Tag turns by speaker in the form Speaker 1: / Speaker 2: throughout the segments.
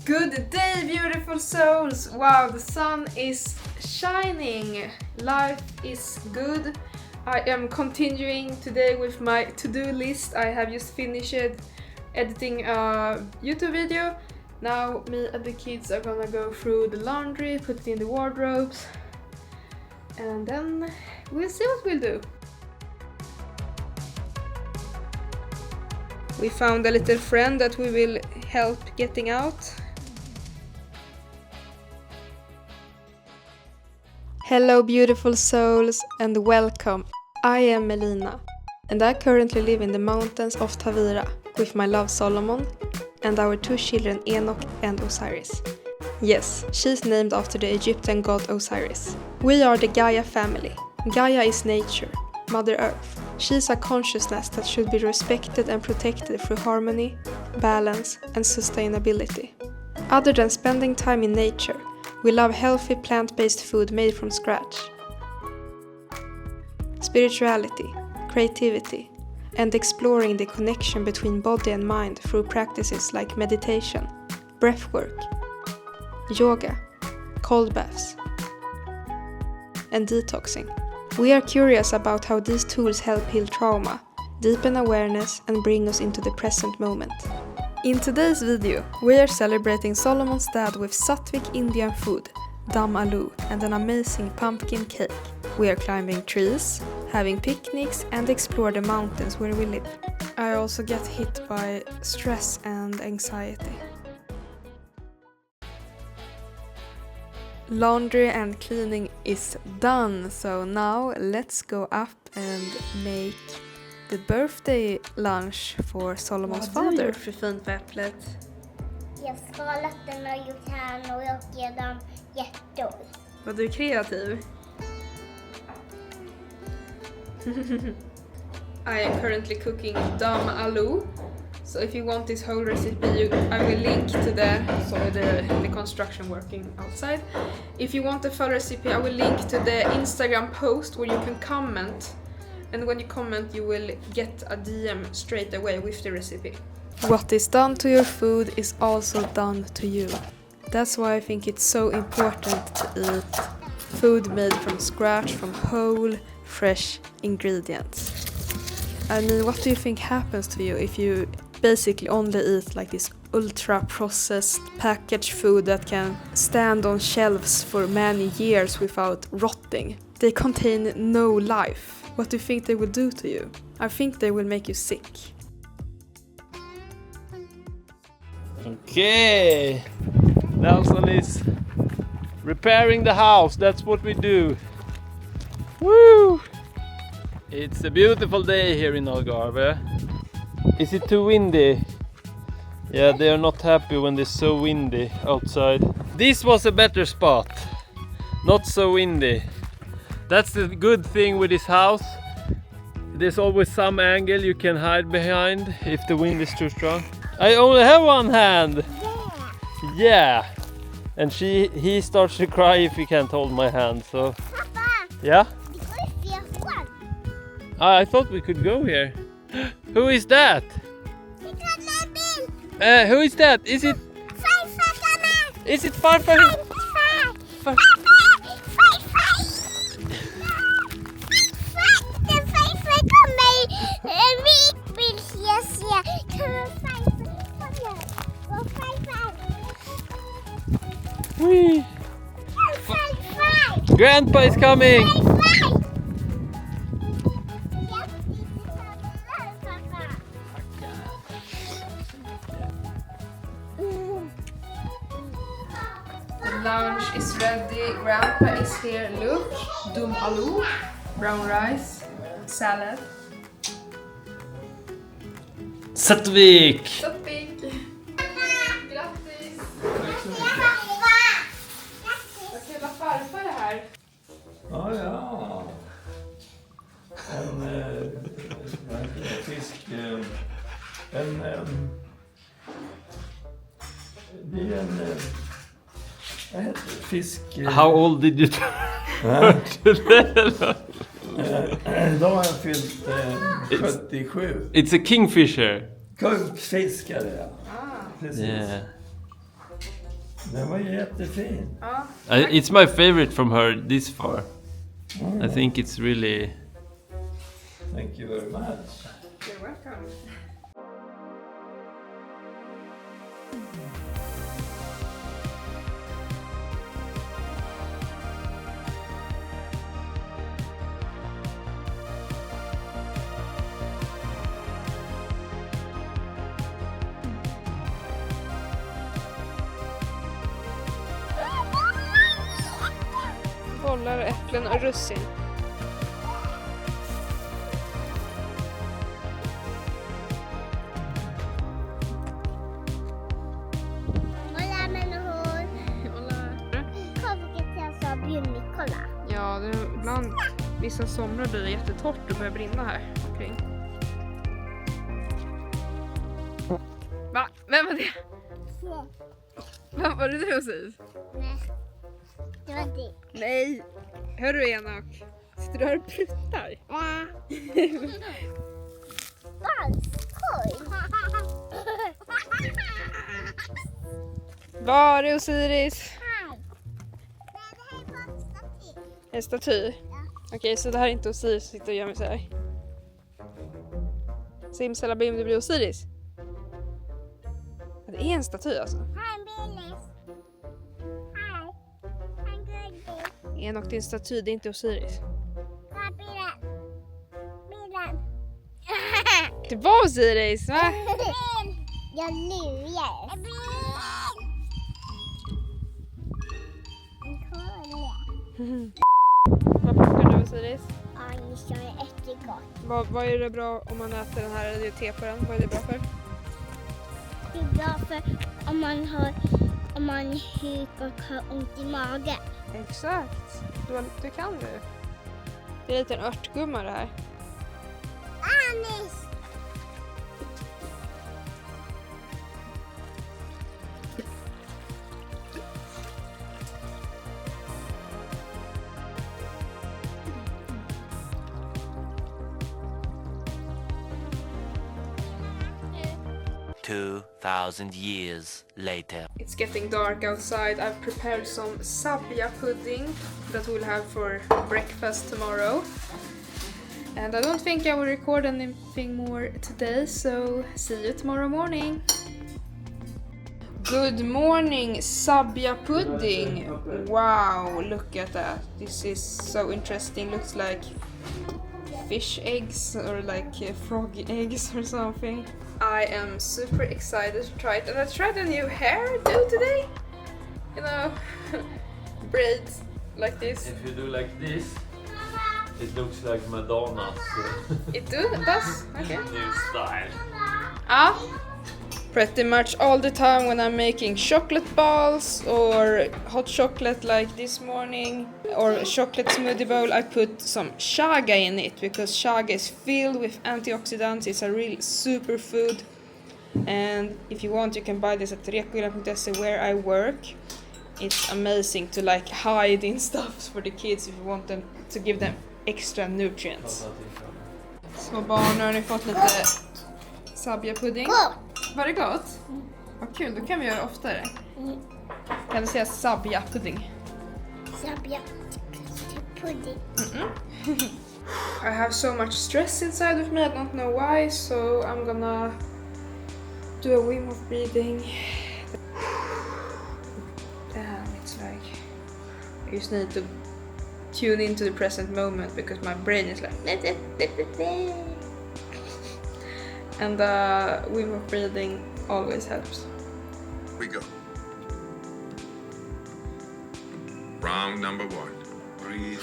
Speaker 1: Good day, beautiful souls! Wow, the sun is shining. Life is good. I am continuing today with my to-do list. I have just finished editing a YouTube video. Now me and the kids are gonna go through the laundry, put it in the wardrobes, and then we'll see what we'll do. We found a little friend that we will help getting out. Hello beautiful souls and welcome. I am Melina and I currently live in the mountains of Tavira with my love Solomon and our two children Enoch and Osiris. Yes, she's named after the Egyptian god Osiris. We are the Gaia family. Gaia is nature, Mother Earth. She's a consciousness that should be respected and protected through harmony, balance and sustainability. Other than spending time in nature, we love healthy plant-based food made from scratch. Spirituality, creativity, and exploring the connection between body and mind through practices like meditation, breathwork, yoga, cold baths, and detoxing. We are curious about how these tools help heal trauma, deepen awareness, and bring us into the present moment. In today's video, we are celebrating Solomon's dad with Sattvic Indian food, dum aloo, and an amazing pumpkin cake. We are climbing trees, having picnics, and explore the mountains where we live. I also get hit by stress and anxiety. Laundry and cleaning is done, so now let's go up and make the birthday lunch for Solomons father. Vad har du gjort för fint på äpplet?
Speaker 2: Jag har skalat den och gjort här och jag dem hjärtor.
Speaker 1: Var du kreativ? I am currently cooking dum aloo. So if you want this whole recipe, I will link to the construction working outside. If you want the full recipe, I will link to the Instagram post where you can comment. And when you comment, you will get a DM straight away with the recipe. What is done to your food is also done to you. That's why I think it's so important to eat food made from scratch, from whole, fresh ingredients. I mean, what do you think happens to you if you basically only eat like this ultra-processed packaged food that can stand on shelves for many years without rotting? They contain no life. What do you think they will do to you? I think they will make you sick.
Speaker 3: Okay, Nelson is repairing the house. That's what we do. Woo! It's a beautiful day here in Algarve. Is it too windy? Yeah, they are not happy when it's so windy outside. This was a better spot. Not so windy. That's the good thing with this house. There's always some angle you can hide behind if the wind is too strong. I only have one hand. Yeah. And he starts to cry if he can't hold my hand. So.
Speaker 2: Papa,
Speaker 3: Yeah.
Speaker 2: I
Speaker 3: I thought we could go here. Who is that? Who is that? Is it? Is it Farfar? Whee! Grandpa is coming!
Speaker 1: The lunch is ready. Grandpa is here. Look, dum aloo, brown rice, salad.
Speaker 3: Sattvic!
Speaker 1: Sattvic! Grattis! Vad kul att farfar är här.
Speaker 4: Ja. En fisk... Det är en... Vad heter det? Fisk...
Speaker 3: How old did you turn to that?
Speaker 4: Idag har jag fyllt 77.
Speaker 3: It's a kingfisher.
Speaker 4: Guldfiskare, ja.
Speaker 1: Ah.
Speaker 4: Precis.
Speaker 3: Yeah.
Speaker 4: Den var jättefin.
Speaker 1: Ja.
Speaker 3: It's my favorite from her this far. I think it's really...
Speaker 4: Thank you very much.
Speaker 1: You're welcome. Bollar, äpplen och russin.
Speaker 2: Hola, människor. Kolla.
Speaker 1: Ja, det är ibland vissa somrar blir det jättetorrt och börjar brinna här omkring. Va? Vem var det? Vem var det du Sis?
Speaker 2: Nej, det var det.
Speaker 1: Nej! Hör du Enok? Sitter du här och pruttar?
Speaker 2: Ja. Valskoj.
Speaker 1: Var är Osiris?
Speaker 2: Här. Det här är bara en staty.
Speaker 1: En staty? Okej, så det här är inte Osiris som sitter och gömmer sig. Simsalabim, det blir Osiris. Det är en staty alltså.
Speaker 2: Här är en billis. Här. En gullig.
Speaker 1: Enok, det är en staty, det är inte Osiris.
Speaker 2: Här bilen. Bilen.
Speaker 1: Det var Osiris, va?
Speaker 2: Jag lurar. En bil.
Speaker 1: Vad plockar du Osiris?
Speaker 2: Ja, jag är ättegott.
Speaker 1: Vad är det bra om man äter den här, det är te på den? Vad är det bra för?
Speaker 2: Det är bra för om man är sjuk och har ont i magen.
Speaker 1: Exakt, du kan du. Det är lite en örtgumma det här.
Speaker 2: Anis!
Speaker 5: 2,000 years later.
Speaker 1: It's getting dark outside. I've prepared some sabia pudding that we'll have for breakfast tomorrow. And I don't think I will record anything more today, so see you tomorrow morning. Good morning, sabia pudding. Wow, look at that. This is so interesting. Looks like fish eggs or like frog eggs or something. I am super excited to try it, and I tried a new hairdo today. You know, braids like this.
Speaker 3: If you do like this, it looks like Madonna's
Speaker 1: It does? Okay.
Speaker 3: new style.
Speaker 1: Pretty much all the time when I'm making chocolate balls or hot chocolate like this morning or chocolate smoothie bowl, I put some chaga in it because chaga is filled with antioxidants. It's a real superfood, and if you want you can buy this at rekogilla.se where I work. It's amazing to like hide in stuff for the kids if you want them to give them extra nutrients. Så barn, har ni fått lite sabia pudding? Var det gott? Vad kul, då kan vi göra oftare. Kan du säga sabia pudding?
Speaker 2: Sabia pudding.
Speaker 1: I have so much stress inside of me, I don't know why, so I'm gonna do a Wim Hof breathing. Damn, it's like I just need to tune into the present moment because my brain is like and Wim Hof breathing always helps.
Speaker 6: We go. Round number 1. Breathe.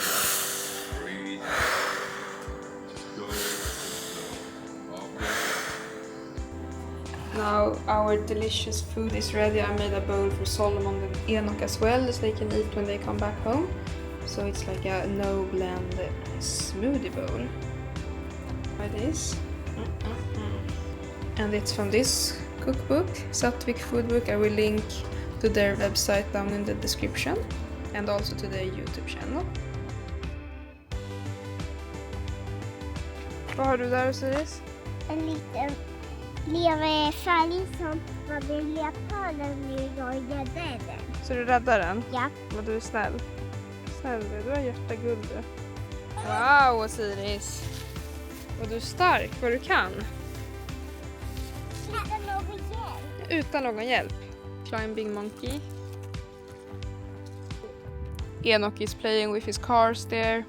Speaker 6: Breathe. Slow. Okay.
Speaker 1: Now our delicious food is ready. I made a bowl for Solomon and Enoch as well, so they can eat when they come back home. So it's like a no blend smoothie bowl. Like this. And it's from this cookbook, Sattvic Food Book. I will link to their website down in the description and also to their YouTube channel. Vad har du där Osiris?
Speaker 2: En liten leverfärg som var det leoparden vi röjde den.
Speaker 1: Så du räddar den?
Speaker 2: Ja.
Speaker 1: Men du är snäll. Snäll du har hjärtaguld du. Wow Osiris. Och du är stark vad du kan. Utan någon hjälp. Climbing monkey. Enoch is playing with his cars there.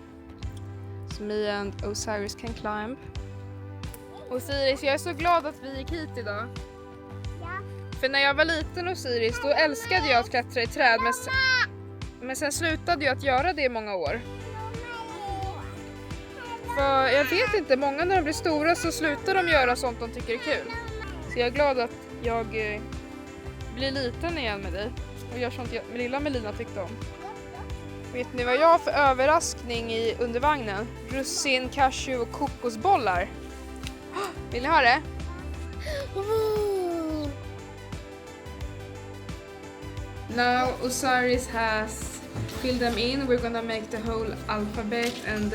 Speaker 1: So me and Osiris can climb. Osiris, jag är så glad att vi gick hit idag.
Speaker 2: Ja.
Speaker 1: För när jag var liten Osiris, då älskade jag att klättra i träd. Men sen slutade jag att göra det i många år. För jag vet inte, många när de blir stora så slutar de göra sånt de tycker är kul. Så jag är glad att jag blir liten igen med dig. Och gör sånt lilla Melina tyckte om. Vet ni vad jag har för överraskning i undervagnen? Russin, cashew och kokosbollar. Vill ni ha det? Now Osiris has filled them in. We're gonna make the whole alphabet and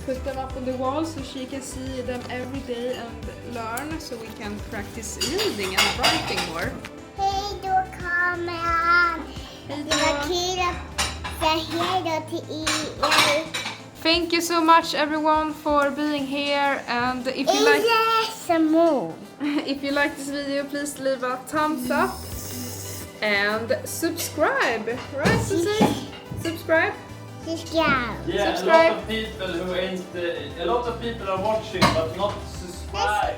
Speaker 1: put them up on the wall so she can see them every day and learn so we can practice reading and writing more.
Speaker 2: Hej då kameran. Det var kul att säga hej då till er.
Speaker 1: Thank you so much everyone for being here, and if you like this video, please leave a thumbs up and subscribe. Right, Susie? Subscribe.
Speaker 3: Yeah,
Speaker 1: Subscribe.
Speaker 3: a lot of people are watching but not subscribe.